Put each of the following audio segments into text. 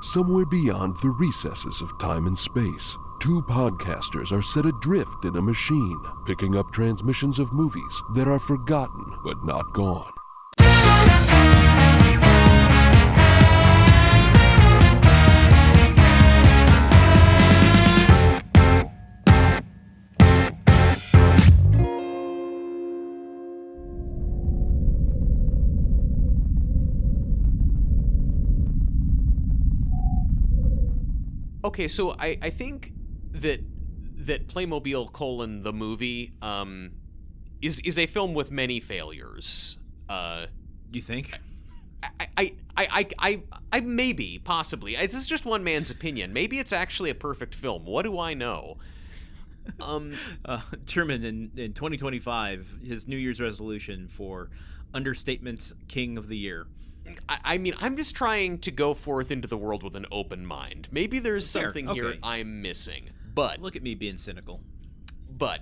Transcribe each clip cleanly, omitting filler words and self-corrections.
Somewhere beyond the recesses of time and space, two podcasters are set adrift in a machine, picking up transmissions of movies that are forgotten but not gone. Okay, so I think that Playmobil: the movie is a film with many failures. You think? I maybe, possibly. This is just one man's opinion. Maybe it's actually a perfect film. What do I know? Truman in 2025, his New Year's resolution for Understatement King of the Year. I mean, I'm just trying to go forth into the world with an open mind. Maybe there's Fair. something Okay. here I'm missing. But Look at me being cynical. But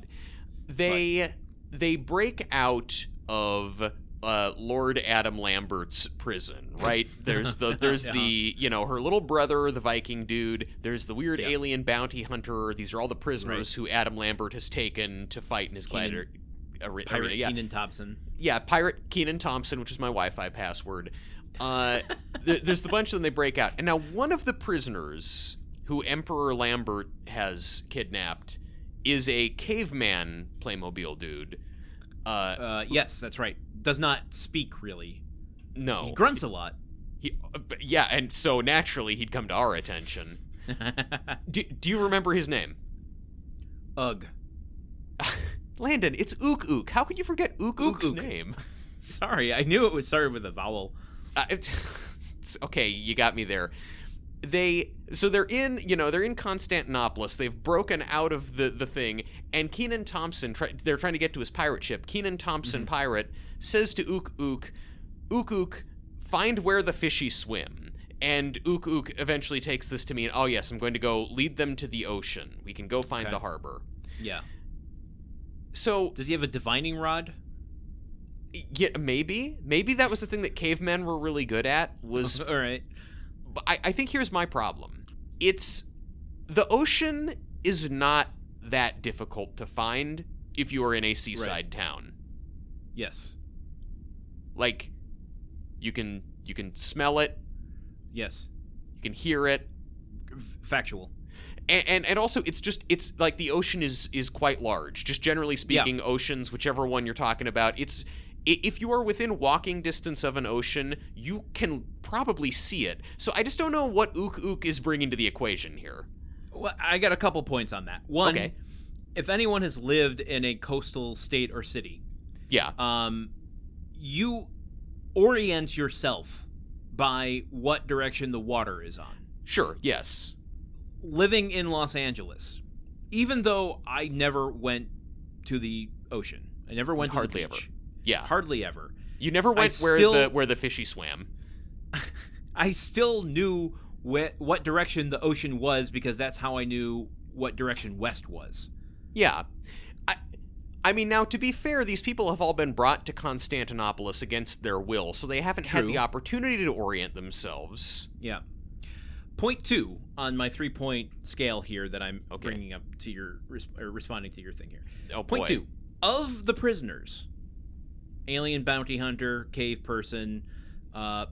they break out of Lord Adam Lambert's prison, right? There's the her little brother, the Viking dude. There's the weird alien bounty hunter. These are all the prisoners who Adam Lambert has taken to fight in his gladiator Pirate arena. Keenan Thompson. Yeah, Pirate Keenan Thompson, which is my Wi-Fi password. There's the bunch of them they break out. And now one of the prisoners who Emperor Lambert has kidnapped is a caveman Playmobil dude. Yes, that's right. Does not speak, really. No. He grunts a lot. And so naturally he'd come to our attention. Do you remember his name? Ugh. Landon, it's Ook Ook. How could you forget Ook Ook's name? Sorry, I knew it was started with a vowel. Okay, you got me there. They're in Constantinople. They've broken out of the thing, and Keenan Thompson, they're trying to get to his pirate ship. Keenan Thompson, pirate, says to Ook Ook, "Ook Ook, find where the fishy swim." And Ook Ook eventually takes this to mean, oh yes, I'm going to go lead them to the ocean. We can go find the harbor. Yeah. So does he have a divining rod? Yeah, maybe that was the thing that cavemen were really good at. Was all right. But I think here's my problem. The ocean is not that difficult to find if you are in a seaside town. Yes. Like, you can smell it. Yes. You can hear it. Factual. And also, it's like the ocean is quite large. Just generally speaking, oceans, whichever one you're talking about, if you are within walking distance of an ocean, you can probably see it. So I just don't know what Ook Ook is bringing to the equation here. Well, I got a couple points on that. One, if anyone has lived in a coastal state or city, you orient yourself by what direction the water is on. Sure, yes. Living in Los Angeles, even though I never went to the ocean, I never went to the beach. Ever. Yeah, hardly ever. You never went where the fishy swam. I still knew what direction the ocean was because that's how I knew what direction west was. Yeah. I mean, now, to be fair, these people have all been brought to Constantinople against their will, so they haven't had the opportunity to orient themselves. Yeah. Point 2 on my 3-point scale here that I'm bringing up to your responding to your thing here. Oh, Point 2. Of the prisoners, alien bounty hunter, cave person,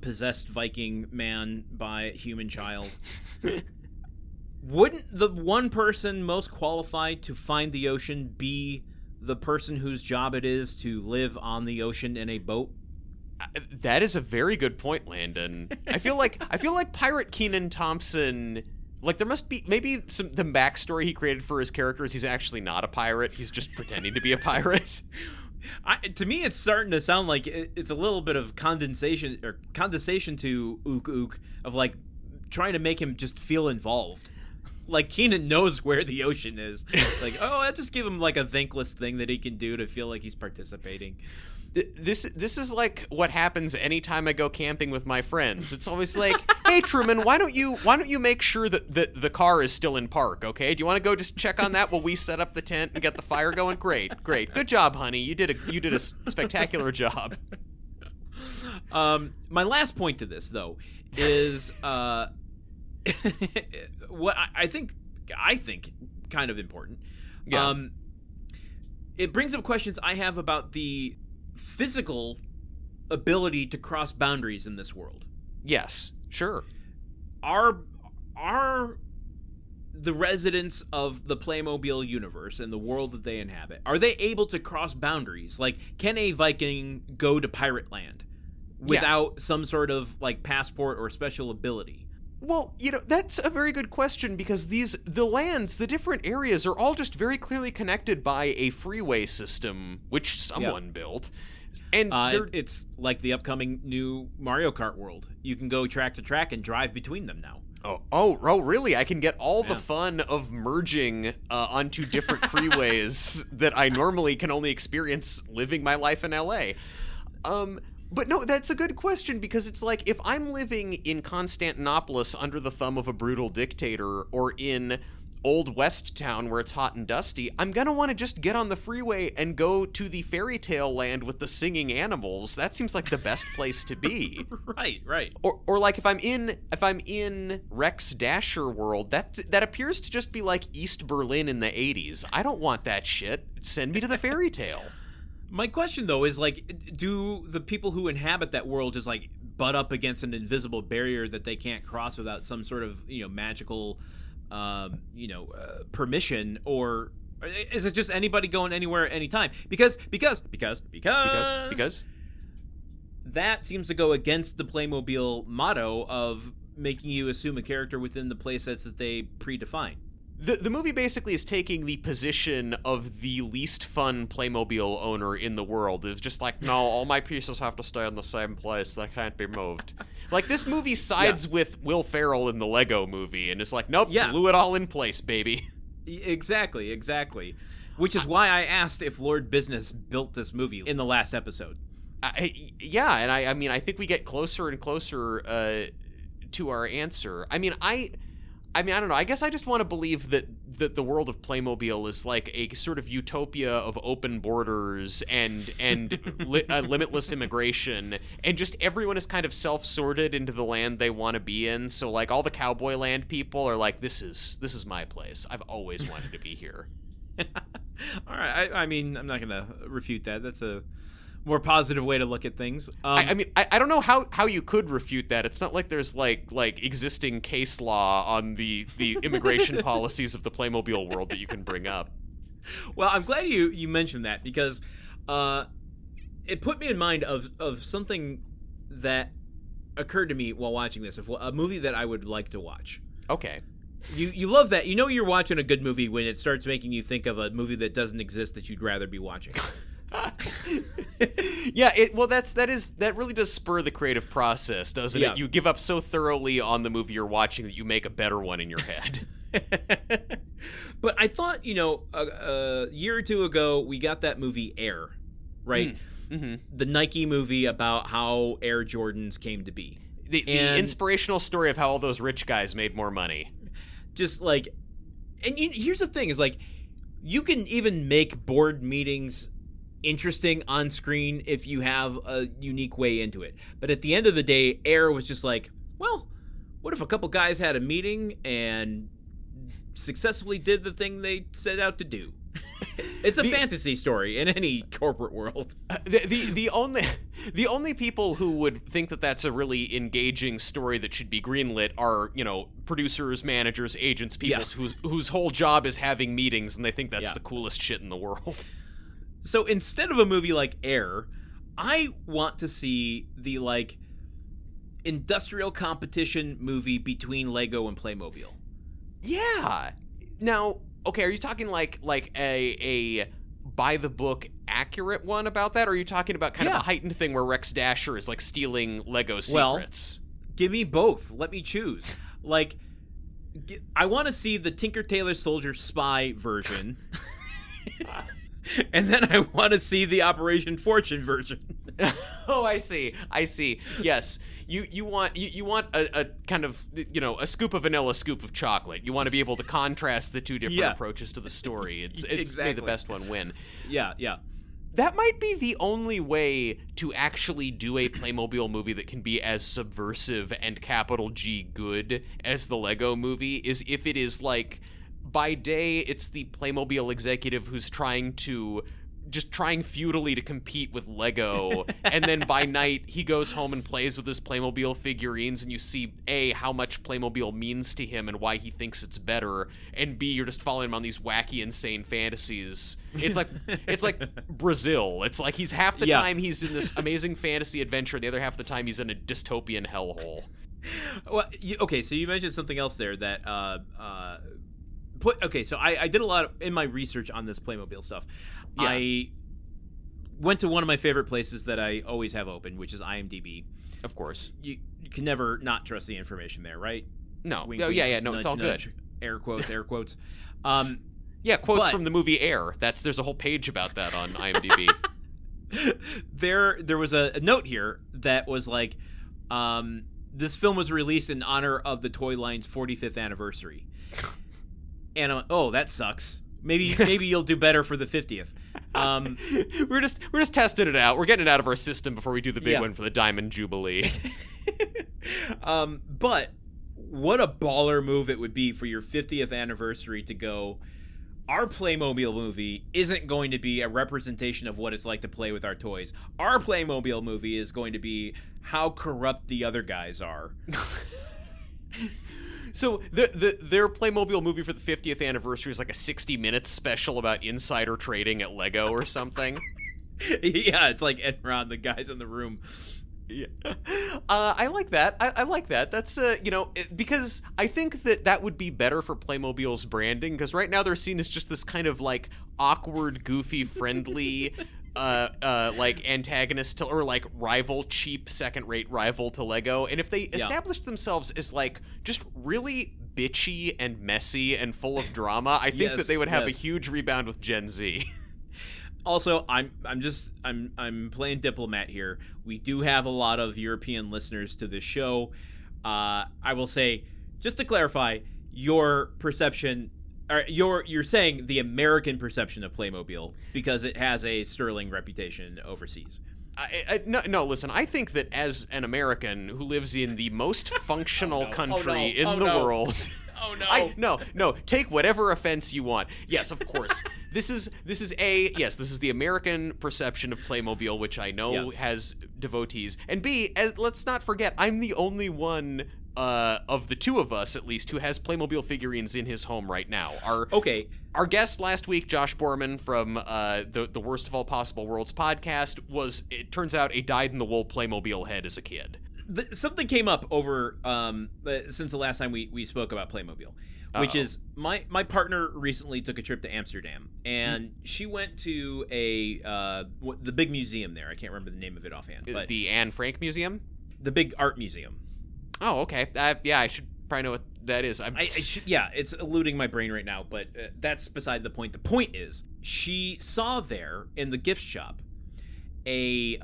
possessed Viking man by a human child, wouldn't the one person most qualified to find the ocean be the person whose job it is to live on the ocean in a boat? That is a very good point, Landon. I feel like Pirate Keenan Thompson, like, there must be maybe the backstory he created for his character is he's actually not a pirate. He's just pretending to be a pirate. To me, it's starting to sound like it's a little bit of condensation to Ook Ook of like trying to make him just feel involved. Like Keenan knows where the ocean is. Like, I just give him like a thankless thing that he can do to feel like he's participating. This is like what happens anytime I go camping with my friends. It's always like, hey Truman, why don't you make sure that the car is still in park, okay? Do you want to go just check on that while we set up the tent and get the fire going? Great. Good job, honey. You did a spectacular job. My last point to this though is what I think kind of important. Yeah. It brings up questions I have about the physical ability to cross boundaries in this world. Yes, sure. Are the residents of the Playmobil universe and the world that they inhabit, are they able to cross boundaries? Like, can a Viking go to Pirate Land without some sort of like passport or special ability? Well, that's a very good question, because the different areas are all just very clearly connected by a freeway system, which someone built. And it's like the upcoming new Mario Kart world. You can go track to track and drive between them now. Oh, really? I can get all the fun of merging onto different freeways that I normally can only experience living my life in LA. But no, that's a good question, because it's like, if I'm living in Constantinopolis under the thumb of a brutal dictator, or in Old West Town where it's hot and dusty, I'm gonna want to just get on the freeway and go to the fairy tale land with the singing animals. That seems like the best place to be. Right. Or like if I'm in Rex Dasher world, that appears to just be like East Berlin in the 80s. I don't want that shit. Send me to the fairy tale. My question, though, is, like, do the people who inhabit that world just, like, butt up against an invisible barrier that they can't cross without some sort of, magical, permission? Or is it just anybody going anywhere at any time? Because that seems to go against the Playmobil motto of making you assume a character within the playsets that they predefine. The movie basically is taking the position of the least fun Playmobil owner in the world. It's just like, no, all my pieces have to stay in the same place. They can't be moved. Like, this movie sides with Will Ferrell in the Lego movie, and it's like, nope, glue it all in place, baby. Exactly. Which is why I asked if Lord Business built this movie in the last episode. I mean, I think we get closer and closer to our answer. I mean, I don't know. I guess I just want to believe that the world of Playmobil is like a sort of utopia of open borders and limitless immigration, and just everyone is kind of self-sorted into the land they want to be in. So like all the Cowboy Land people are like, this is my place. I've always wanted to be here. All right. I mean, I'm not gonna refute that. That's a more positive way to look at things. I mean, I don't know how you could refute that. It's not like there's like existing case law on the immigration policies of the Playmobil world that you can bring up. Well, I'm glad you mentioned that, because it put me in mind of something that occurred to me while watching this, of a movie that I would like to watch. Okay. You love that. You know you're watching a good movie when it starts making you think of a movie that doesn't exist that you'd rather be watching. Yeah, that really does spur the creative process, doesn't it? You give up so thoroughly on the movie you're watching that you make a better one in your head. But I thought, a year or two ago, we got that movie Air, right? Mm-hmm. The Nike movie about how Air Jordans came to be. The inspirational story of how all those rich guys made more money. Just like, and here's the thing, is like, you can even make board meetings interesting on screen if you have a unique way into it. But at the end of the day, Air was just like, well, what if a couple guys had a meeting and successfully did the thing they set out to do? It's a fantasy story in any corporate world. The only people who would think that that's a really engaging story that should be greenlit are, producers, managers, agents, people whose whole job is having meetings, and they think that's the coolest shit in the world. So instead of a movie like Air, I want to see the like industrial competition movie between Lego and Playmobil. Yeah. Now, okay, are you talking like a by the book accurate one about that, or are you talking about kind of a heightened thing where Rex Dasher is like stealing Lego secrets? Well, give me both. Let me choose. Like, I want to see the Tinker Tailor Soldier Spy version. And then I want to see the Operation Fortune version. Oh, I see. Yes, you want a kind of a scoop of vanilla, scoop of chocolate. You want to be able to contrast the two different approaches to the story. It's exactly. made the best one win. Yeah. That might be the only way to actually do a Playmobil movie that can be as subversive and capital G good as the Lego movie, is if it is like, by day, it's the Playmobil executive who's trying futilely to compete with Lego, and then by night he goes home and plays with his Playmobil figurines, and you see A, how much Playmobil means to him and why he thinks it's better, and B, you're just following him on these wacky, insane fantasies. It's like Brazil. It's like he's half the time he's in this amazing fantasy adventure, the other half of the time he's in a dystopian hellhole. Well, okay, so you mentioned something else there that so I did a lot in my research on this Playmobil stuff. Yeah. I went to one of my favorite places that I always have open, which is IMDb. Of course. You can never not trust the information there, right? No. Wink, no, wink, yeah, no, nudge, it's all nudge, good. Air quotes. Yeah, quotes from the movie Air. There's a whole page about that on IMDb. There was a note here that was like, this film was released in honor of the toy line's 45th anniversary. And I'm like, oh, that sucks. Maybe you'll do better for the 50th. We're just testing it out. We're getting it out of our system before we do the big one for the Diamond Jubilee. But what a baller move it would be for your 50th anniversary to go, our Playmobil movie isn't going to be a representation of what it's like to play with our toys. Our Playmobil movie is going to be how corrupt the other guys are. So their Playmobil movie for the 50th anniversary is like a 60 minutes special about insider trading at Lego or something. Yeah, it's like Enron, the guys in the room. Yeah. I like that. I like that. That's because I think that would be better for Playmobil's branding, because right now they're seen as just this kind of like awkward, goofy, friendly like antagonist to, or like rival, cheap, second-rate rival to Lego. And if they established themselves as like just really bitchy and messy and full of drama, I think that they would have a huge rebound with Gen Z. Also, I'm playing diplomat here. We do have a lot of European listeners to this show. I will say, just to clarify, your perception, or you're saying the American perception of Playmobil because it has a sterling reputation overseas. No, listen, I think that as an American who lives in the most functional country in the world... Oh no! No. Take whatever offense you want. Yes, of course. This is the American perception of Playmobil, which I know has devotees. And B, let's not forget, I'm the only one of the two of us, at least, who has Playmobil figurines in his home right now. Our guest last week, Josh Borman from the Worst of All Possible Worlds podcast, was, it turns out, a dyed-in-the-wool Playmobil head as a kid. Something came up over since the last time we spoke about Playmobil, which is my partner recently took a trip to Amsterdam, and she went to the big museum there. I can't remember the name of it offhand, but the Anne Frank Museum, the big art museum. Oh, okay. I should probably know what that is. It's eluding my brain right now, but that's beside the point. The point is, she saw there in the gift shop a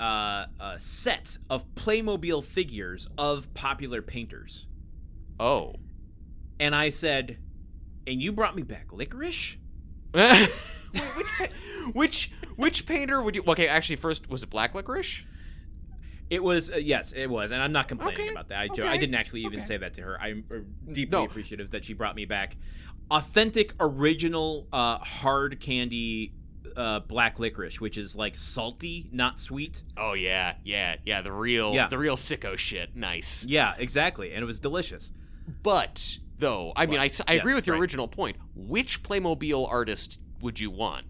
set of Playmobil figures of popular painters. Oh. And I said, and you brought me back licorice? Which painter would you... Okay, actually, first, was it black licorice? It was, yes, it was, and I'm not complaining about that. I didn't actually even say that to her. I'm deeply appreciative that she brought me back authentic, original, hard candy black licorice, which is like salty, not sweet. Oh yeah, the real sicko shit. Nice. Yeah, exactly, and it was delicious. But though, I mean, I agree with your original point. Which Playmobil artist would you want?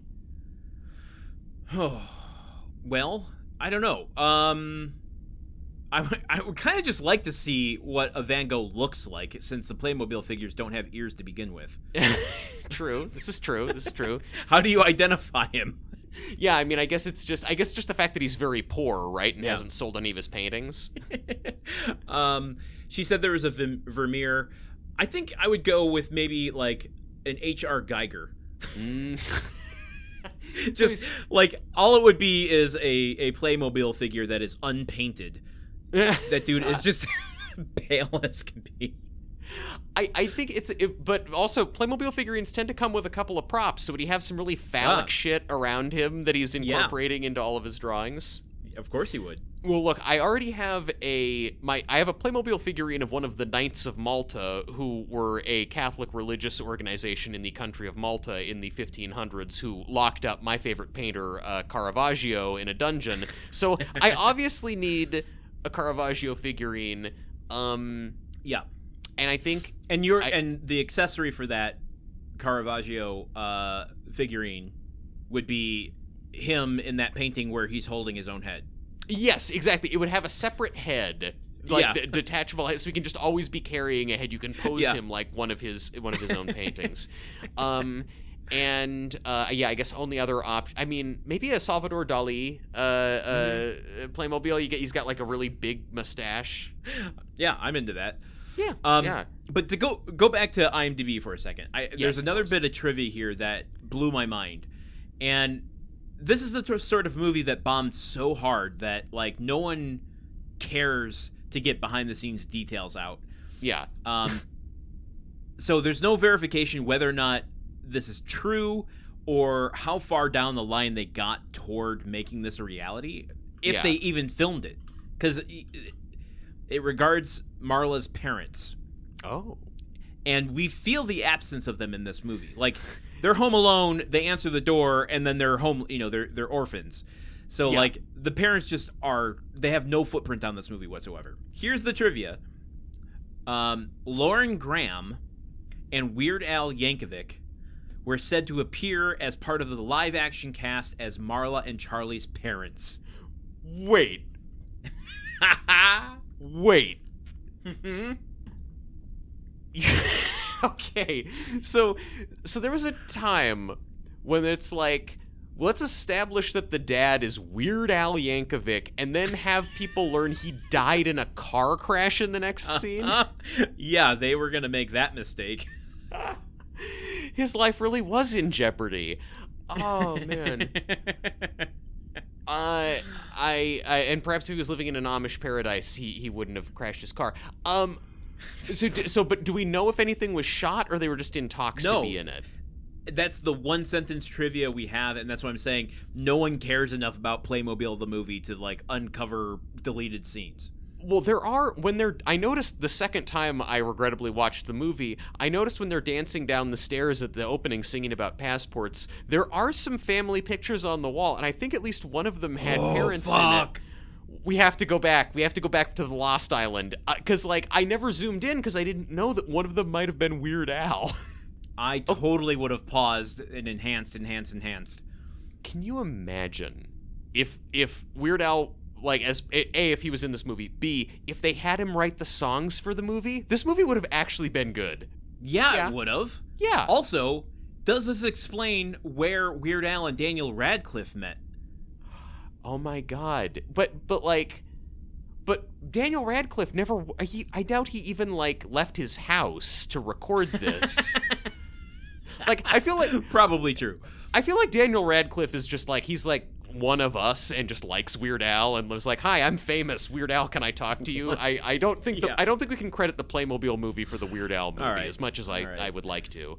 Well, I don't know. I would kind of just like to see what a Van Gogh looks like, since the Playmobil figures don't have ears to begin with. True. This is true. How do you identify him? Yeah, I mean, I guess it's just the fact that he's very poor, right, and hasn't sold any of his paintings. She said there was a Vermeer. I think I would go with maybe like an H.R. Geiger. Just like all it would be is a Playmobil figure that is unpainted. That dude is just pale as can be. I think but also Playmobil figurines tend to come with a couple of props, so would he have some really phallic shit around him that he's incorporating into all of his drawings? Of course he would. Well, look, I already have I have a Playmobil figurine of one of the Knights of Malta, who were a Catholic religious organization in the country of Malta in the 1500s, who locked up my favorite painter, Caravaggio, in a dungeon. So I obviously need a Caravaggio figurine. Yeah. And I think... And the accessory for that Caravaggio figurine would be him in that painting where he's holding his own head. Yes, exactly. It would have a separate head, detachable head, so he can just always be carrying a head. You can pose him like one of his own paintings. I guess only other option. I mean, maybe a Salvador Dali Playmobil. He's got like a really big mustache. Yeah, I'm into that. Yeah. But to go back to IMDb for a second, there's another bit of trivia here that blew my mind, and this is the sort of movie that bombed so hard that like no one cares to get behind the scenes details out. Yeah. So there's no verification whether or not this is true or how far down the line they got toward making this a reality, if they even filmed it, because it regards Marla's parents. Oh. And we feel the absence of them in this movie. Like, they're home alone, they answer the door, and then they're home, they're orphans. So, like, the parents just they have no footprint on this movie whatsoever. Here's the trivia. Lauren Graham and Weird Al Yankovic were said to appear as part of the live-action cast as Marla and Charlie's parents. Wait. Wait. Okay, so there was a time when it's like, let's establish that the dad is Weird Al Yankovic, and then have people learn he died in a car crash in the next scene. Yeah, they were gonna make that mistake. His life really was in jeopardy. Oh man. And perhaps if he was living in an Amish paradise, he wouldn't have crashed his car. But do we know if anything was shot, or they were just in talks to be in it? That's the one sentence trivia we have, and that's what I'm saying. No one cares enough about Playmobil the movie to like uncover deleted scenes. Well, I noticed the second time I regrettably watched the movie, I noticed when they're dancing down the stairs at the opening singing about passports, there are some family pictures on the wall, and I think at least one of them had parents in it. We have to go back. We have to go back to the Lost Island. Because, I never zoomed in because I didn't know that one of them might have been Weird Al. I totally would have paused and enhanced. Can you imagine if Weird Al... if he was in this movie, B, if they had him write the songs for the movie, this movie would have actually been good. Yeah. It would have. Yeah. Also, does this explain where Weird Al and Daniel Radcliffe met? Oh my God. But Daniel Radcliffe never, I doubt he even, left his house to record this. I feel like... Probably true. I feel like Daniel Radcliffe is just he's one of us and just likes Weird Al and was like, "Hi, I'm famous. Weird Al, can I talk to you?" I don't think I don't think we can credit the Playmobil movie for the Weird Al movie as much as I would like to.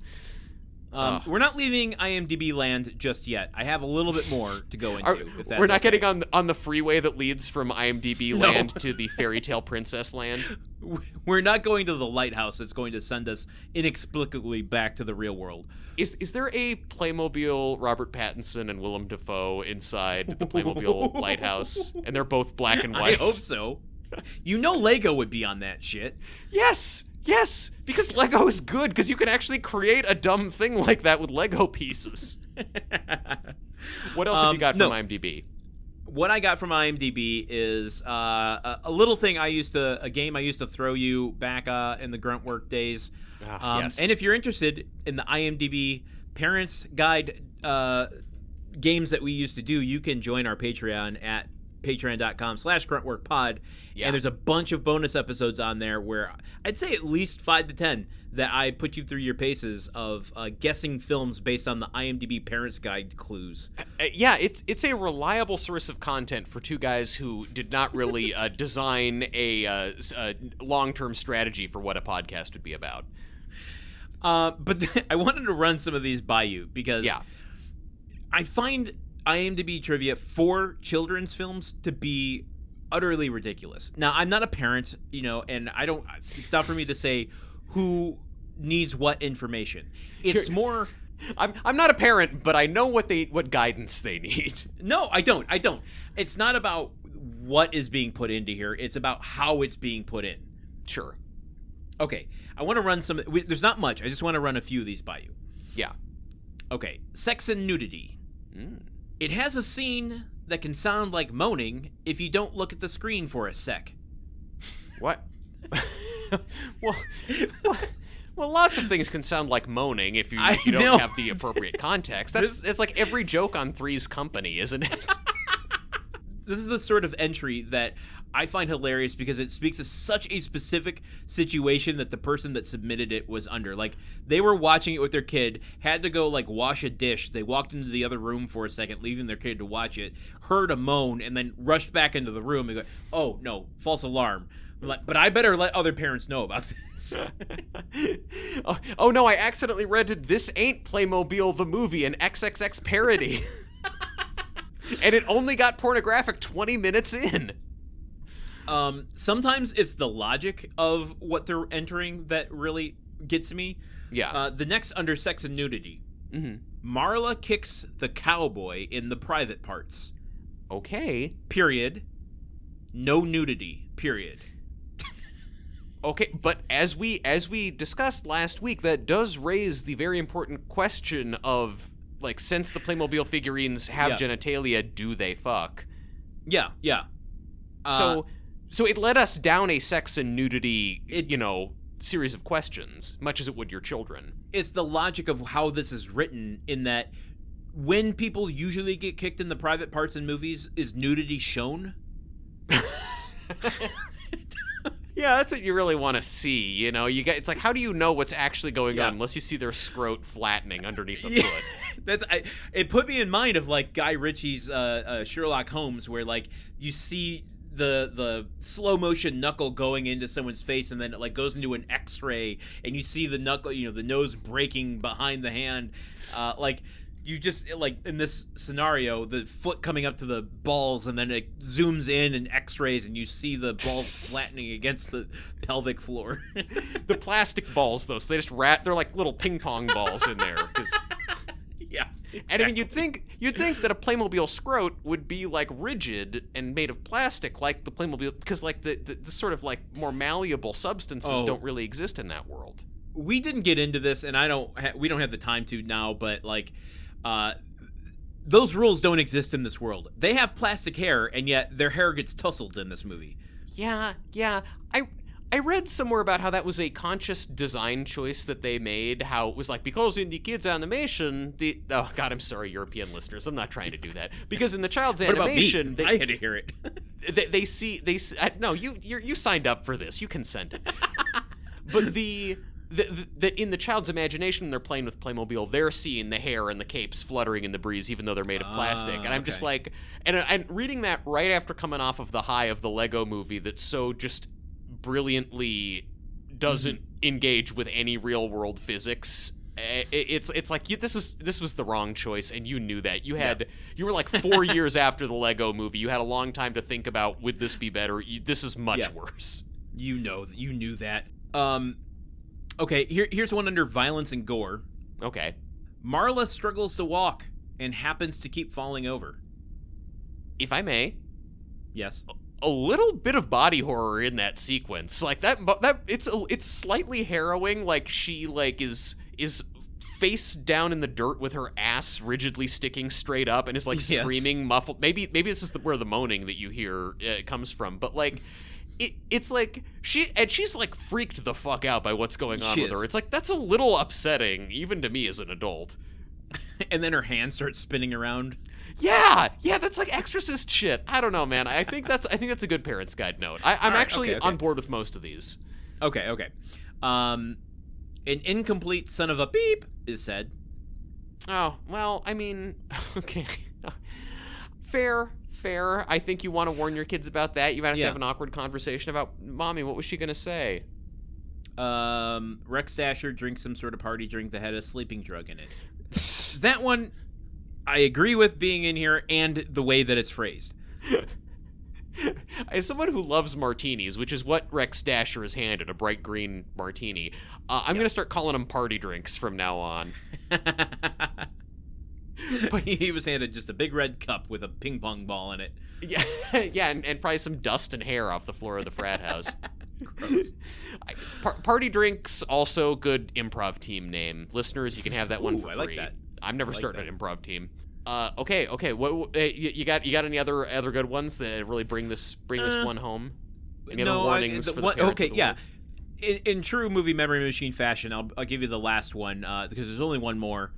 We're not leaving IMDb land just yet. I have a little bit more to go into. If that's we're not getting on the freeway that leads from IMDb land to the fairy tale princess land. We're not going to the lighthouse that's going to send us inexplicably back to the real world. Is there a Playmobil Robert Pattinson and Willem Dafoe inside the Playmobil lighthouse? And they're both black and white? I hope so. Lego would be on that shit. Yes, because Lego is good, because you can actually create a dumb thing like that with Lego pieces. What else have you got from IMDb? What I got from IMDb is a little thing a game I used to throw you back in the grunt work days. Yes. And if you're interested in the IMDb Parents Guide games that we used to do, you can join our Patreon at patreon.com/gruntworkpod. Yeah. And there's a bunch of bonus episodes on there where I'd say at least 5 to 10 that I put you through your paces of guessing films based on the IMDb Parents Guide clues. Yeah, it's a reliable source of content for two guys who did not really design a long-term strategy for what a podcast would be about. But I wanted to run some of these by you because I find IMDb Trivia for children's films to be utterly ridiculous. Now, I'm not a parent, and it's not for me to say who needs what information. It's more... I'm not a parent, but I know what guidance they need. No, I don't. It's not about what is being put into here. It's about how it's being put in. Sure. Okay, I want to run some... There's not much. I just want to run a few of these by you. Yeah. Okay, sex and nudity. It has a scene that can sound like moaning if you don't look at the screen for a sec. What? Well, lots of things can sound like moaning if you don't have the appropriate context. It's like every joke on Three's Company, isn't it? This is the sort of entry that I find hilarious because it speaks to such a specific situation that the person that submitted it was under. Like, they were watching it with their kid, had to go, wash a dish. They walked into the other room for a second, leaving their kid to watch it, heard a moan, and then rushed back into the room and go, oh, no, false alarm. I'm like, but I better let other parents know about this. Oh, no, I accidentally rented This Ain't Playmobil the Movie, an XXX parody. And it only got pornographic 20 minutes in. Sometimes it's the logic of what they're entering that really gets me. Yeah. The next under sex and nudity. Mm-hmm. Marla kicks the cowboy in the private parts. Okay. Period. No nudity. Period. Okay, but as we discussed last week, that does raise the very important question of, since the Playmobil figurines have genitalia, do they fuck? Yeah. So it led us down a sex and nudity, series of questions, much as it would your children. It's the logic of how this is written in that when people usually get kicked in the private parts in movies, is nudity shown? Yeah, that's what you really want to see, it's like, how do you know what's actually going on unless you see their scrot flattening underneath the foot? It put me in mind of Guy Ritchie's Sherlock Holmes, where you see the slow motion knuckle going into someone's face, and then it goes into an X-ray, and you see the knuckle, the nose breaking behind the hand, you just, in this scenario, the foot coming up to the balls, and then it zooms in and X-rays, and you see the balls flattening against the pelvic floor. The plastic balls, though, so they just they're like little ping pong balls in there. Yeah. Exactly. And I mean, you'd think that a Playmobil scrot would be rigid and made of plastic, like the Playmobil, because the sort of more malleable substances don't really exist in that world. We didn't get into this, and we don't have the time to now, but those rules don't exist in this world. They have plastic hair, and yet their hair gets tousled in this movie. Yeah. I read somewhere about how that was a conscious design choice that they made, how it was because in the kids' animation, oh God, I'm sorry, European listeners, I'm not trying to do that. Because in the child's animation... I had to hear it. they see no, you signed up for this, you consented. But that in the child's imagination, they're playing with Playmobil, they're seeing the hair and the capes fluttering in the breeze, even though they're made of plastic. And I'm just and reading that right after coming off of the high of the Lego movie that so just brilliantly doesn't engage with any real world physics. It's this was the wrong choice, and you knew that. You were 4 years after the Lego movie. You had a long time to think about, would this be better? This is much worse. You knew that. Okay, here's one under violence and gore. Okay. Marla struggles to walk and happens to keep falling over. If I may. Yes. A little bit of body horror in that sequence. That it's slightly harrowing. She is face down in the dirt with her ass rigidly sticking straight up and is screaming muffled. Maybe this is where the moaning that you hear comes from. But it's she's freaked the fuck out by what's going on with her. It's that's a little upsetting, even to me as an adult. And then her hand starts spinning around. Yeah, that's like Exorcist shit. I don't know, man. I think that's a good Parents Guide note. I'm right, actually okay. on board with most of these. Okay. An incomplete son of a beep is said. Oh, well, I mean, okay. Fair. I think you want to warn your kids about that. You might have to have an awkward conversation about, Mommy, what was she going to say? Rex Dasher drinks some sort of party drink that had a sleeping drug in it. That one, I agree with being in here and the way that it's phrased. As someone who loves martinis, which is what Rex Dasher is handed, a bright green martini, I'm going to start calling them party drinks from now on. But he was handed just a big red cup with a ping pong ball in it. Yeah, and probably some dust and hair off the floor of the frat house. Gross. Party drinks, also good improv team name. Listeners, you can have that one for free. I like that. I'm never starting an improv team. Okay. What you got any other good ones that really bring this one home? Any other warnings for the parents of the world? In true movie memory machine fashion, I'll give you the last one because there's only one more.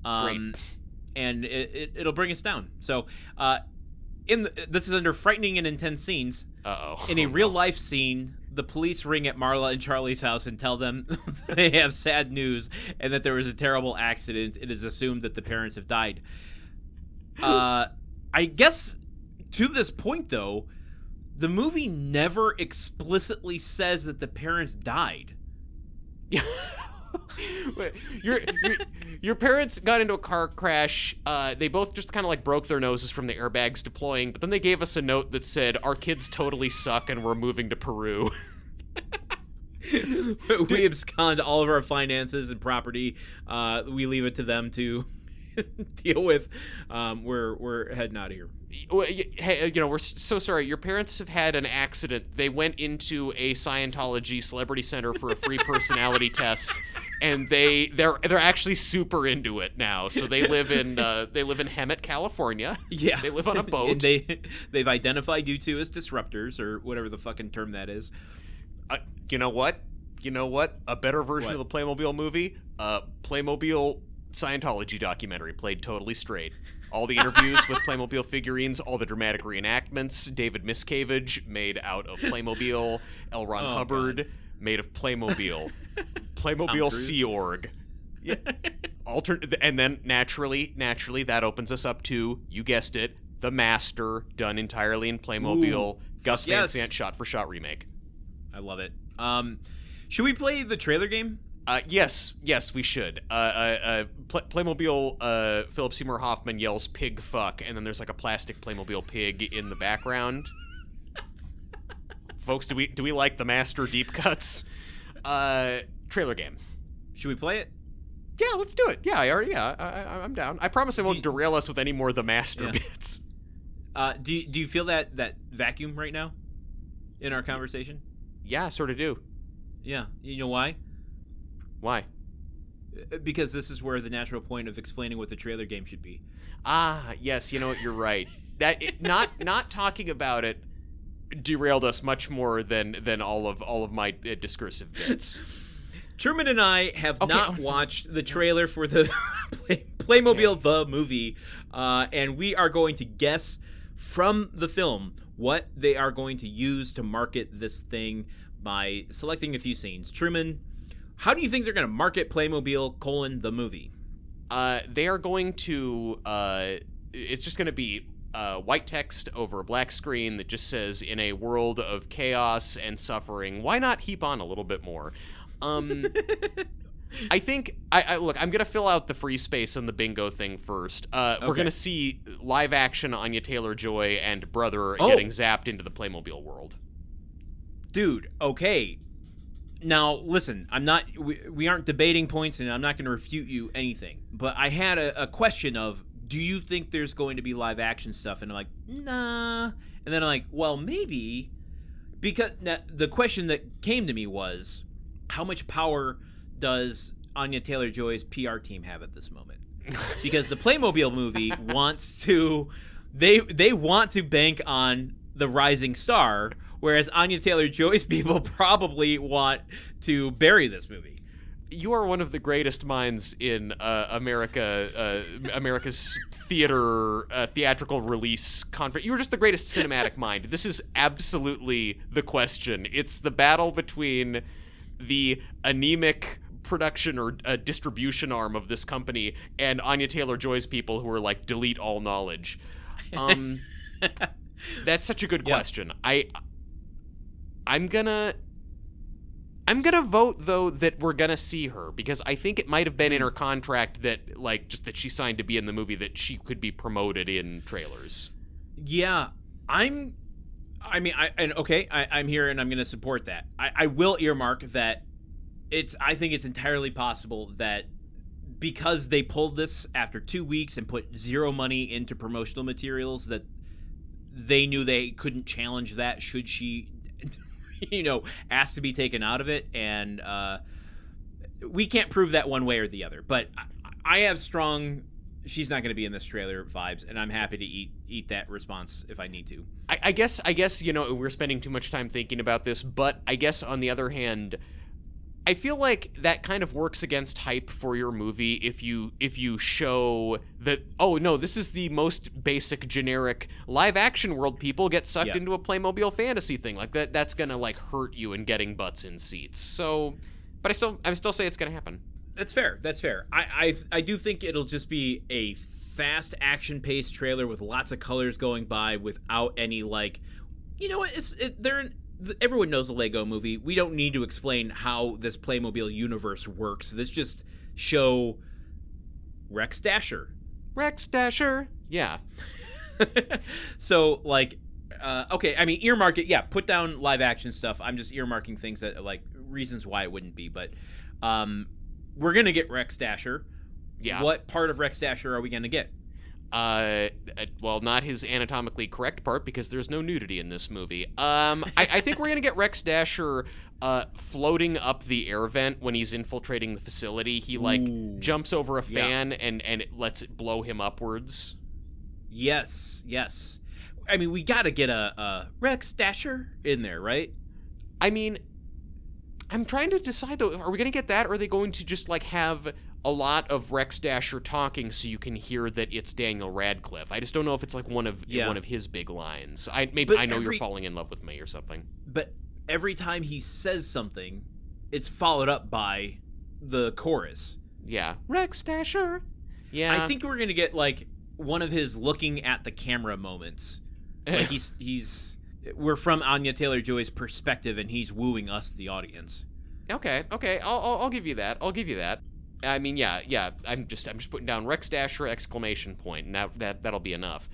Great. And it'll bring us down. So, this is under frightening and intense scenes. In a real life scene, the police ring at Marla and Charlie's house and tell them they have sad news and that there was a terrible accident. It is assumed that the parents have died. I guess to this point, though, the movie never explicitly says that the parents died. Your parents got into a car crash. They both just kind of like broke their noses from the airbags deploying, but then they gave us a note that said, "Our kids totally suck and we're moving to Peru." We abscond all of our finances and property. We leave it to them to deal with. We're heading out of here. Hey, we're so sorry. Your parents have had an accident. They went into a Scientology celebrity center for a free personality test, and they're actually super into it now. So they live in Hemet, California. Yeah, they live on a boat. And they've identified you two as disruptors or whatever the fucking term that is. You know what? A better version of the Playmobil movie? Playmobil Scientology documentary played totally straight. All the interviews with Playmobil figurines, all the dramatic reenactments, David Miscavige made out of Playmobil, L. Ron Hubbard made of Playmobil, Playmobil Sea Org. Yeah. And then naturally that opens us up to, you guessed it, The Master, done entirely in Playmobil, Gus Van Sant shot-for-shot remake. I love it. Should we play the trailer game? Yes, we should. Playmobil, Philip Seymour Hoffman yells "pig fuck," and then there's like a plastic Playmobil pig in the background. Folks, do we like the Master deep cuts? Trailer game. Should we play it? Yeah, let's do it. Yeah, I'm down. I promise I won't derail us with any more The Master bits. Do you feel that vacuum right now in our conversation? Yeah, sort of do. Yeah. You know why? Why? Because this is where the natural point of explaining what the trailer game should be. Yes, you know what, you're right. Not talking about it derailed us much more than all of my discursive bits. Truman and I have not watched the trailer for the Playmobil the movie, and we are going to guess from the film what they are going to use to market this thing by selecting a few scenes. Truman, how do you think they're going to market Playmobil, the movie? They are going to, it's just going to be white text over a black screen that just says, "In a world of chaos and suffering, why not heap on a little bit more?" I think, look, I'm going to fill out the free space on the bingo thing first. We're going to see live action Anya Taylor-Joy and Brother getting zapped into the Playmobil world. Dude, okay. Now, listen, we aren't debating points, and I'm not going to refute you anything. But I had a question of, do you think there's going to be live action stuff? And I'm like, nah. And then I'm like, well, maybe. Because the question that came to me was, how much power does Anya Taylor-Joy's PR team have at this moment? Because the Playmobil movie wants to, they want to bank on the rising star, whereas Anya Taylor-Joy's people probably want to bury this movie. you are one of the greatest minds in America's theatrical release conference. You're just the greatest cinematic mind. This is absolutely the question. It's the battle between the anemic production or distribution arm of this company and Anya Taylor-Joy's people who are like, delete all knowledge. That's such a good question. I'm gonna vote though that we're gonna see her, because I think it might have been in her contract that like just that she signed to be in the movie that she could be promoted in trailers. Yeah, I'm here and I'm gonna support that. I will earmark that I think it's entirely possible that because they pulled this after 2 weeks and put zero money into promotional materials, that they knew they couldn't challenge that should she ask to be taken out of it, and we can't prove that one way or the other, but I have strong she's not going to be in this trailer vibes, and I'm happy to eat that response if I need to. I guess we're spending too much time thinking about this, but I guess on the other hand, I feel like that kind of works against hype for your movie if you show that, oh no, this is the most basic generic live action world, people get sucked into a Playmobil fantasy thing. Like that's gonna like hurt you in getting butts in seats. So, but I still say it's gonna happen. That's fair. I do think it'll just be a fast action paced trailer with lots of colors going by without any like, you know what, everyone knows a Lego movie. We don't need to explain how this Playmobil universe works. This just show Rex Dasher. Yeah. So, like, okay, I mean, earmark it. Yeah, put down live action stuff. I'm just earmarking things that, like, reasons why it wouldn't be. But we're going to get Rex Dasher. Yeah. What part of Rex Dasher are we going to get? Well, not his anatomically correct part, because there's no nudity in this movie. I think we're gonna get Rex Dasher floating up the air vent when he's infiltrating the facility. He jumps over a fan and it lets it blow him upwards. Yes. I mean, we gotta get a Rex Dasher in there, right? I mean, I'm trying to decide though. Are we gonna get that, or are they going to just like have a lot of Rex Dasher talking so you can hear that it's Daniel Radcliffe? I just don't know if it's like one of his big lines. I know you're falling in love with me or something. But every time he says something, it's followed up by the chorus. Yeah. Rex Dasher. Yeah. I think we're going to get like one of his looking at the camera moments. Like we're from Anya Taylor-Joy's perspective and he's wooing us, the audience. Okay. I'll give you that. I mean, yeah. I'm just putting down Rex Dasher ! And that'll be enough.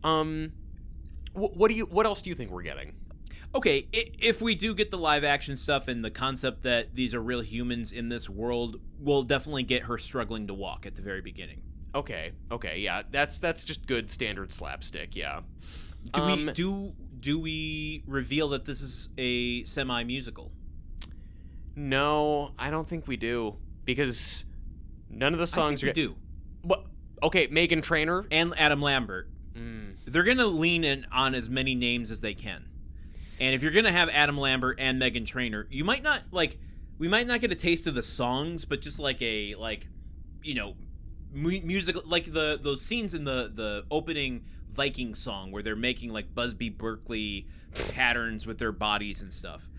What else do you think we're getting? Okay, if we do get the live action stuff and the concept that these are real humans in this world, we'll definitely get her struggling to walk at the very beginning. Okay, yeah. That's just good standard slapstick, yeah. Do we reveal that this is a semi-musical? No, I don't think we do. Because none of the songs we do. What? Okay, Meghan Trainor and Adam Lambert. They're gonna lean in on as many names as they can. And if you're gonna have Adam Lambert and Meghan Trainor, we might not get a taste of the songs, but just like a musical, like those scenes in the opening Viking song where they're making like Busby Berkeley patterns with their bodies and stuff.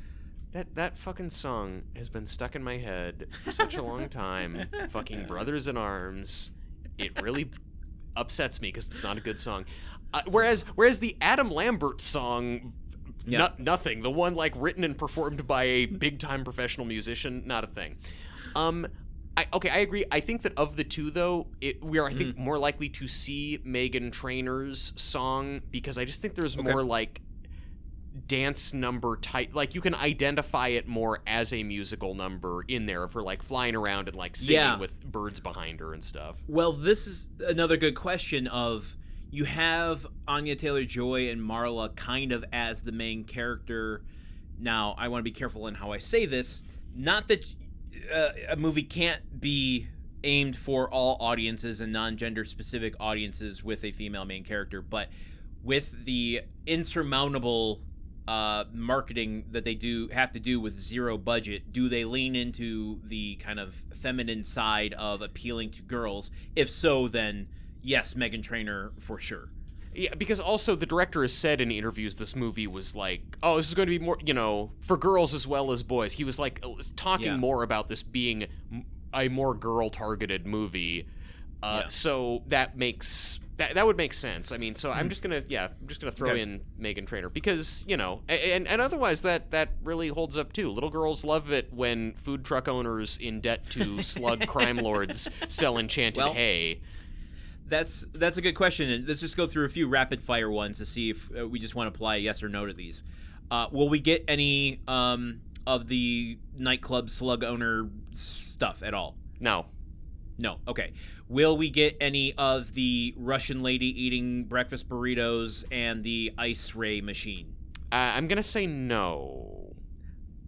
That fucking song has been stuck in my head for such a long time. Fucking Brothers in Arms. It really upsets me because it's not a good song. Whereas the Adam Lambert song, nothing. The one like written and performed by a big time professional musician, not a thing. I agree. I think that of the two though, we are I think more likely to see Meghan Trainor's song, because I just think there's more like dance number type, like you can identify it more as a musical number in there of her like flying around and like singing with birds behind her and stuff. Well, this is another good question of, you have Anya Taylor-Joy and Marla kind of as the main character. Now, I want to be careful in how I say this. Not that a movie can't be aimed for all audiences and non-gender specific audiences with a female main character, but with the insurmountable marketing that they have to do with zero budget, do they lean into the kind of feminine side of appealing to girls? If so, then yes, Meghan Trainor for sure. Yeah, because also the director has said in interviews this movie was like, oh, this is going to be more, for girls as well as boys. He was like talking more about this being a more girl-targeted movie. So that makes that would make sense. I mean, so I'm just gonna throw in Meghan Trainor because and otherwise that really holds up too. Little girls love it when food truck owners in debt to slug crime lords sell enchanted hay. That's a good question, and let's just go through a few rapid fire ones to see if we just want to apply a yes or no to these. Will we get any of the nightclub slug owner stuff at all? No. Okay. Will we get any of the Russian lady eating breakfast burritos and the ice ray machine? I'm gonna say no.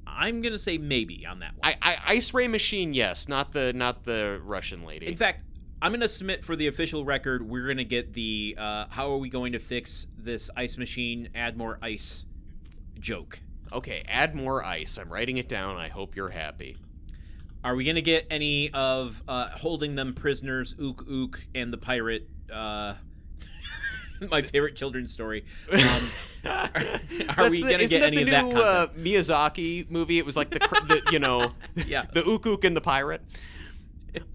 I'm gonna say maybe on that one. Ice ray machine, yes, not the Russian lady. In fact, I'm gonna submit for the official record. We're gonna get the how are we going to fix this ice machine? Add more ice joke. Okay, add more ice. I'm writing it down. I hope you're happy. Are we going to get any of holding them prisoners, Ook Ook, and the pirate? My favorite children's story. Are we going to get any of that? Isn't that the new Miyazaki movie? It was like the the Ook Ook and the pirate.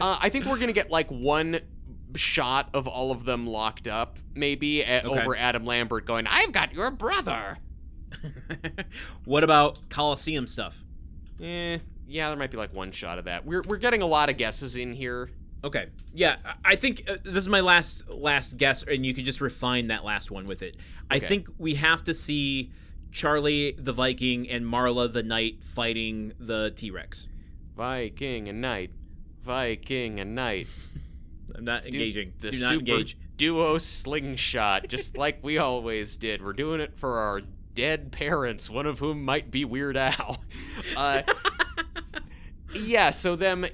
I think we're going to get like one shot of all of them locked up, maybe over Adam Lambert going, "I've got your brother." What about Coliseum stuff? Yeah, there might be like one shot of that. We're getting a lot of guesses in here. Okay. Yeah, I think this is my last guess, and you can just refine that last one with it. I think we have to see Charlie the Viking and Marla the Knight fighting the T-Rex. Viking and Knight. Viking and Knight. I'm not engaging. The Do super not engage. duo slingshot, just like we always did. We're doing it for our dead parents, one of whom might be Weird Al. Yeah, so them,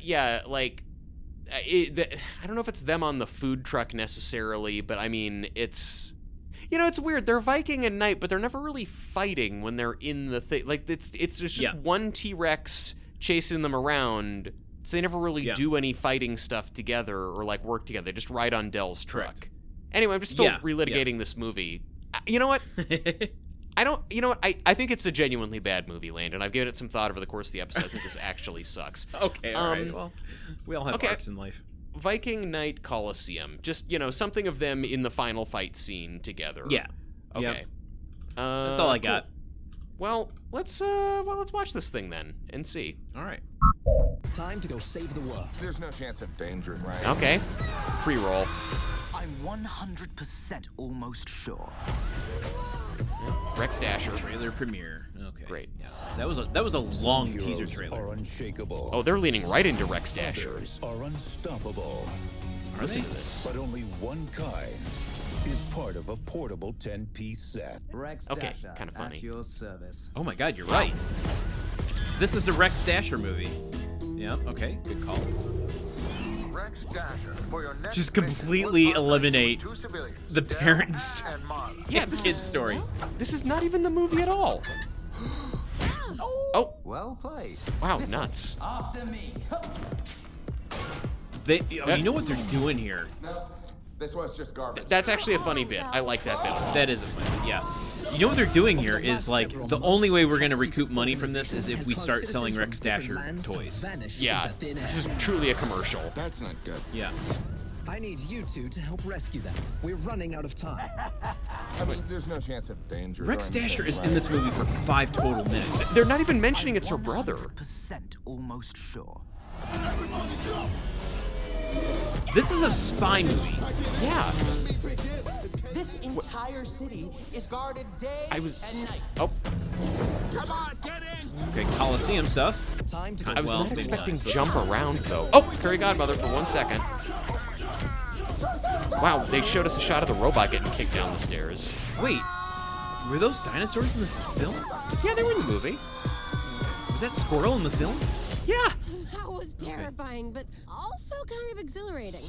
like, I don't know if it's them on the food truck necessarily, but I mean, it's, it's weird. They're Viking and Knight, but they're never really fighting when they're in the thing. Like, it's just one T-Rex chasing them around, so they never really do any fighting stuff together or, like, work together. They just ride on Dell's truck. Correct. Anyway, I'm just still relitigating this movie. You know what? I think it's a genuinely bad movie, Landon. I've given it some thought over the course of the episode. I think this actually sucks. Okay, all right. Well, we all have arcs in life. Viking Knight Coliseum. Just, something of them in the final fight scene together. Yeah. Okay. Yep. That's all I got. Well, let's watch this thing then and see. All right. Time to go save the world. There's no chance of danger, right? Okay. Pre-roll. I'm 100% almost sure. Rex Dasher. Trailer premiere. Okay. Great. Yeah. That was a long teaser Heroes trailer. are unshakable. Oh, they're leaning right into Rex Dasher. Others are unstoppable. Listen to this. But only one kind is part of a portable 10-piece set. Rex Okay, Dasher, kinda funny. at your service. Oh my God, you're right. This is a Rex Dasher movie. Yeah. Okay. Good call. Rex Dasher, for your next Just mission, completely we'll contact eliminate two civilians, the Dell parents. and Marla. Yeah, Kid's story. This is not even the movie at all. Oh, Well played. wow, nuts. After me. You know what they're doing here? No, this was just garbage. That's actually a funny bit. I like that bit. That is a funny. Yeah. You know what they're doing here is like the only way we're gonna recoup money from this is if we start selling Rex Dasher toys. Yeah, this is truly a commercial. That's not good. Yeah. I need you two to help rescue them. We're running out of time. I mean, there's no chance of danger. Rex or anything, Dasher is right? in this movie for 5 total minutes. They're not even mentioning it's her brother. 100% almost sure. This is a spy movie. Yeah. This entire city is guarded day and night. Oh, Come on, get in! Okay, Coliseum stuff. Time to go. I was Well, not they expecting was. jump around though. Oh, Fairy Godmother for 1 second. Wow, they showed us a shot of the robot getting kicked down the stairs. Wait, were those dinosaurs in the film? Yeah, they were in the movie. Was that Squirtle in the film? Yeah. That was terrifying, but also kind of exhilarating.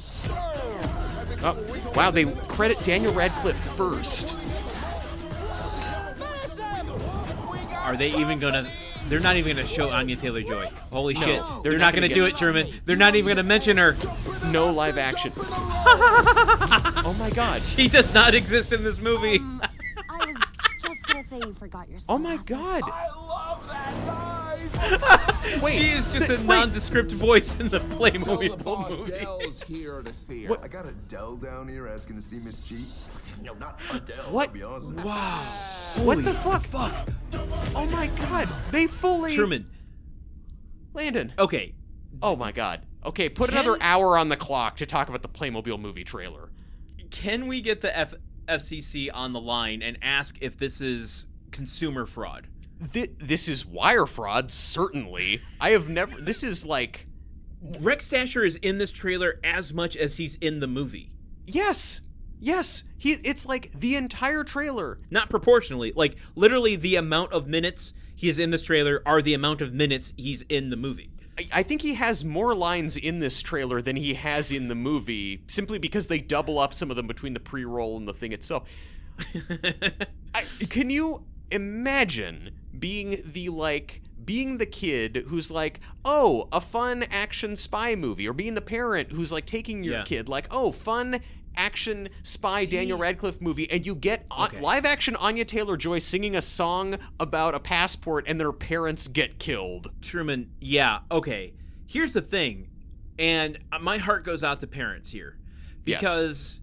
Oh, wow, they credit Daniel Radcliffe first. Are they even gonna? They're not even gonna show Anya Taylor-Joy. Holy shit! They're not not gonna gonna do get- it, Truman. They're not even gonna mention her. No live action. Oh my god. She does not exist in this movie. I was just gonna say you forgot your Oh my sunglasses. god. I love that guy. Wait. She is just a nondescript voice in the Playmobil movie. Dell's here to see her. What? I got Adele down here asking to see Miss G. No, not Adele. What? To be honest. Wow. What the fuck? Oh my god. They fully. Truman. Landon. Okay. Oh my god. Okay, put Can- another hour on the clock to talk about the Playmobil movie trailer. Can we get the FCC on the line and ask if this is consumer fraud? This is wire fraud, certainly. I have never. This is like. Rex Stasher is in this trailer as much as he's in the movie. Yes. Yes. It's like the entire trailer. Not proportionally. Like, literally, the amount of minutes he is in this trailer are the amount of minutes he's in the movie. I think he has more lines in this trailer than he has in the movie, simply because they double up some of them between the pre-roll and the thing itself. Can you imagine being the kid who's like, oh, a fun action spy movie, or being the parent who's like taking your kid, like, oh, fun action spy Daniel Radcliffe movie, and you get live action Anya Taylor-Joy singing a song about a passport and their parents get killed. Truman, yeah, okay. Here's the thing, and my heart goes out to parents here, because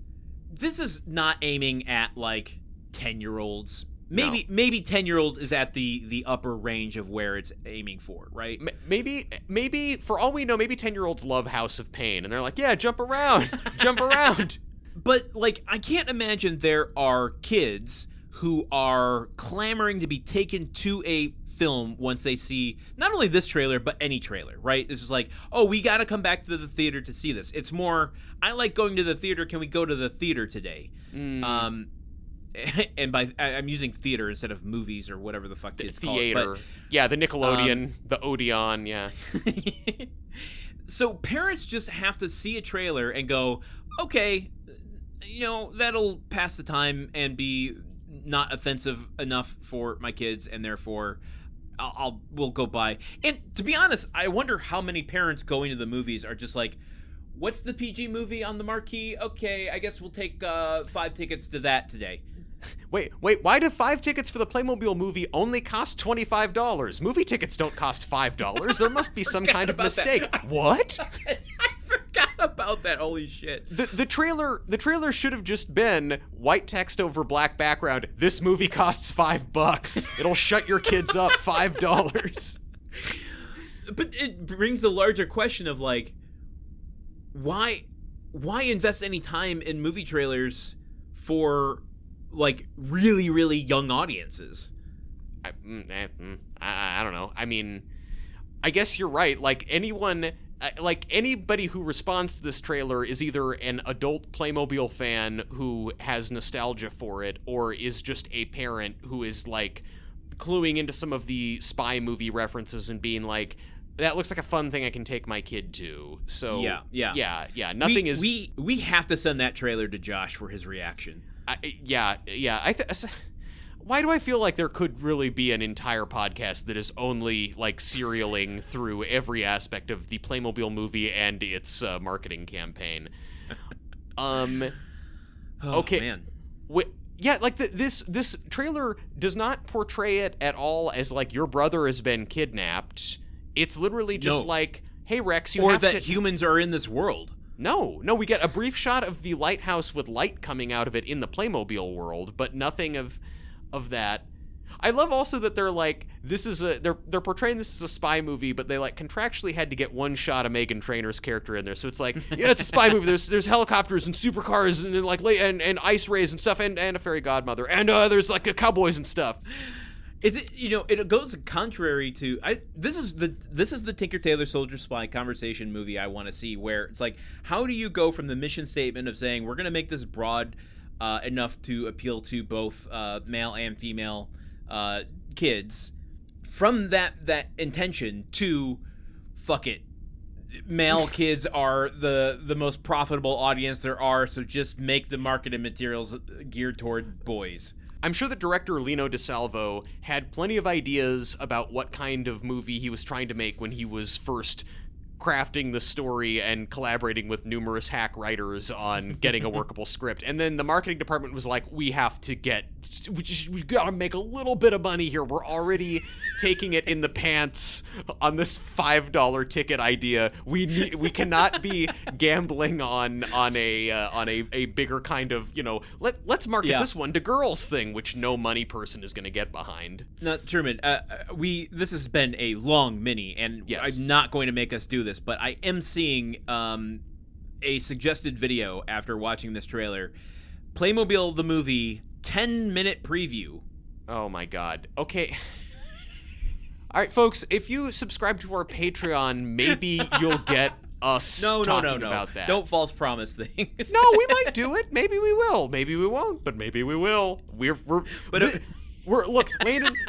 this is not aiming at, like, 10-year-olds. Maybe 10-year-old is at the upper range of where it's aiming for, right? Maybe for all we know, maybe 10-year-olds love House of Pain, and they're like, yeah, jump around, jump around. But, like, I can't imagine there are kids who are clamoring to be taken to a film once they see not only this trailer, but any trailer, right? This is like, oh, we got to come back to the theater to see this. It's more, I like going to the theater. Can we go to the theater today? And I'm using theater instead of movies or whatever the fuck it's theater. called. Yeah, the Nickelodeon, the Odeon, yeah. So parents just have to see a trailer and go, okay, you know, that'll pass the time and be not offensive enough for my kids, and therefore we'll go by. And to be honest, I wonder how many parents going to the movies are just like, what's the PG movie on the marquee? Okay, I guess we'll take 5 tickets to that today. Wait, why do 5 tickets for the Playmobil movie only cost $25? Movie tickets don't cost $5. There must be some kind of mistake. What? I forgot about that. Holy shit. The trailer should have just been white text over black background. This movie costs $5. It'll shut your kids up. $5. But it brings the larger question of, like, why invest any time in movie trailers for, like, really, really young audiences? I don't know. I mean, I guess you're right. Like, anybody who responds to this trailer is either an adult Playmobil fan who has nostalgia for it, or is just a parent who is, like, cluing into some of the spy movie references and being like, that looks like a fun thing I can take my kid to. So yeah. Nothing is. We have to send that trailer to Josh for his reaction. Why do I feel like there could really be an entire podcast that is only, like, serialing through every aspect of the Playmobil movie and its marketing campaign? Okay. Man. Yeah, like this trailer does not portray it at all as like your brother has been kidnapped. It's literally just like, hey Rex, you have to. Or that humans are in this world. No, we get a brief shot of the lighthouse with light coming out of it in the Playmobil world, but nothing of that. I love also that they're like, they're portraying this as a spy movie, but they like contractually had to get one shot of Meghan Trainor's character in there. So it's like, yeah, it's a spy movie. There's helicopters and supercars and like and ice rays and stuff and a fairy godmother and there's like cowboys and stuff. It goes contrary to this is the Tinker Tailor Soldier Spy conversation movie I want to see, where it's like, how do you go from the mission statement of saying we're going to make this broad enough to appeal to both male and female kids, from that intention to fuck it, male kids are the most profitable audience there are, so just make the marketing materials geared toward boys. I'm sure that director Lino DeSalvo had plenty of ideas about what kind of movie he was trying to make when he was first crafting the story and collaborating with numerous hack writers on getting a workable script. And then the marketing department was like, we gotta make a little bit of money here. We're already taking it in the pants on this $5 ticket idea. We cannot be gambling on a bigger kind of, let's market this one to girls thing, which no money person is going to get behind. Now, Truman, this has been a long mini, and yes. I'm not going to make us do this, but I am seeing a suggested video after watching this trailer. Playmobil the movie 10-minute preview. Oh my god. Okay. All right, folks, if you subscribe to our Patreon, maybe you'll get us talking about that. Don't false promise things. No, we might do it. Maybe we will. Maybe we won't, but maybe we will. Look,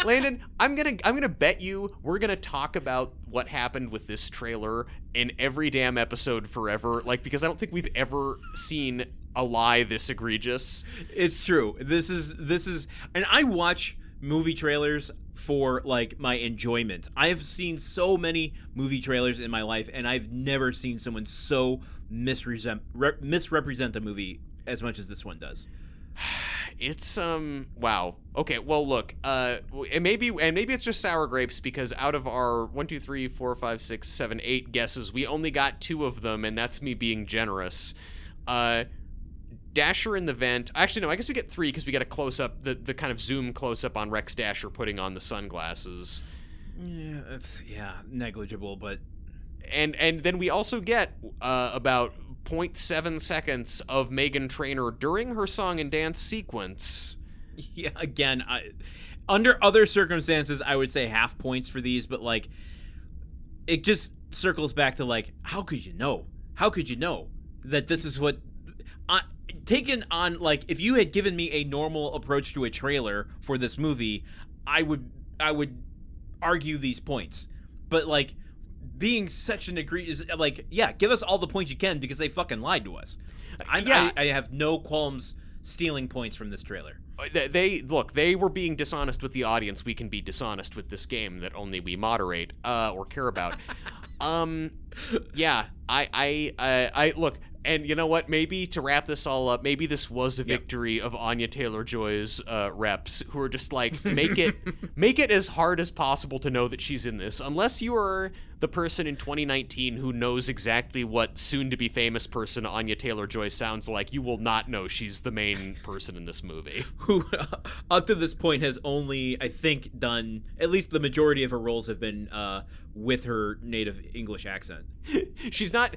Landon, I'm gonna bet you we're gonna talk about what happened with this trailer in every damn episode forever. Because I don't think we've ever seen a lie this egregious. It's true. This is, and I watch movie trailers for my enjoyment. I have seen so many movie trailers in my life, and I've never seen someone so misrepresent a movie as much as this one does. It's wow. Okay, well look, and maybe it's just sour grapes, because out of our 1, 2, 3, 4, 5, 6, 7, 8 guesses, we only got 2 of them, and that's me being generous. Dasher in the vent. Actually, no, I guess we get 3 because we get a close-up, the kind of zoom close-up on Rex Dasher putting on the sunglasses. Yeah, that's negligible, but... And then we also get about 0.7 seconds of Meghan Trainor during her song and dance sequence. Yeah, again, under other circumstances, I would say half points for these, but it just circles back to how could you know? How could you know that this is what... taken on, if you had given me a normal approach to a trailer for this movie, I would argue these points. But, being such an egregious... give us all the points you can, because they fucking lied to us. I have no qualms stealing points from this trailer. They were being dishonest with the audience. We can be dishonest with this game that only we moderate or care about. I look... And you know what? Maybe to wrap this all up, maybe this was a victory of Anya Taylor-Joy's reps, who are just make it as hard as possible to know that she's in this. Unless you are the person in 2019 who knows exactly what soon-to-be famous person Anya Taylor-Joy sounds like, you will not know she's the main person in this movie. Who, up to this point, has only, I think, done, at least the majority of her roles have been with her native English accent. She's not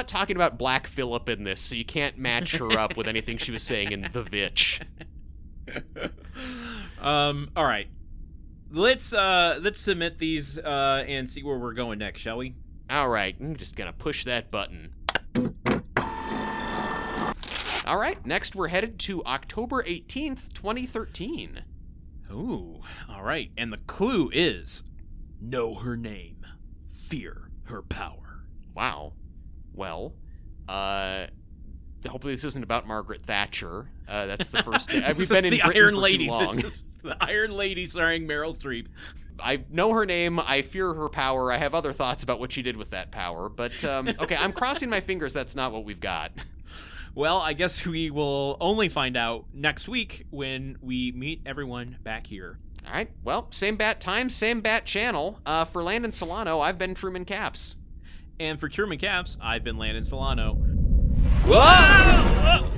talking about Black Phillip in this, so you can't match her up with anything she was saying in The Vitch. All right. Let's submit these and see where we're going next, shall we? All right, I'm just gonna push that button. All right, next we're headed to October 18th, 2013. Ooh, all right, and the clue is know her name, fear her power. Wow. Well, hopefully this isn't about Margaret Thatcher. That's the first. We've been in Britain Iron for Lady. too long. This is the Iron Lady starring Meryl Streep. I know her name. I fear her power. I have other thoughts about what she did with that power. But okay, I'm crossing my fingers. That's not what we've got. Well, I guess we will only find out next week when we meet everyone back here. All right. Well, same bat time, same bat channel. For Landon Solano, I've been Truman Caps. And for Truman Caps, I've been Landon Solano. Whoa!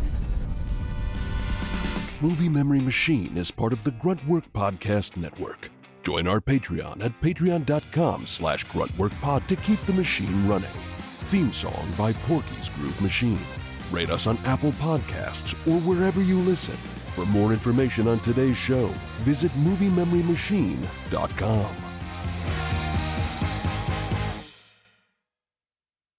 Movie Memory Machine is part of the Gruntwork Podcast Network. Join our Patreon at patreon.com/gruntworkpod to keep the machine running. Theme song by Porky's Groove Machine. Rate us on Apple Podcasts or wherever you listen. For more information on today's show, visit MovieMemoryMachine.com.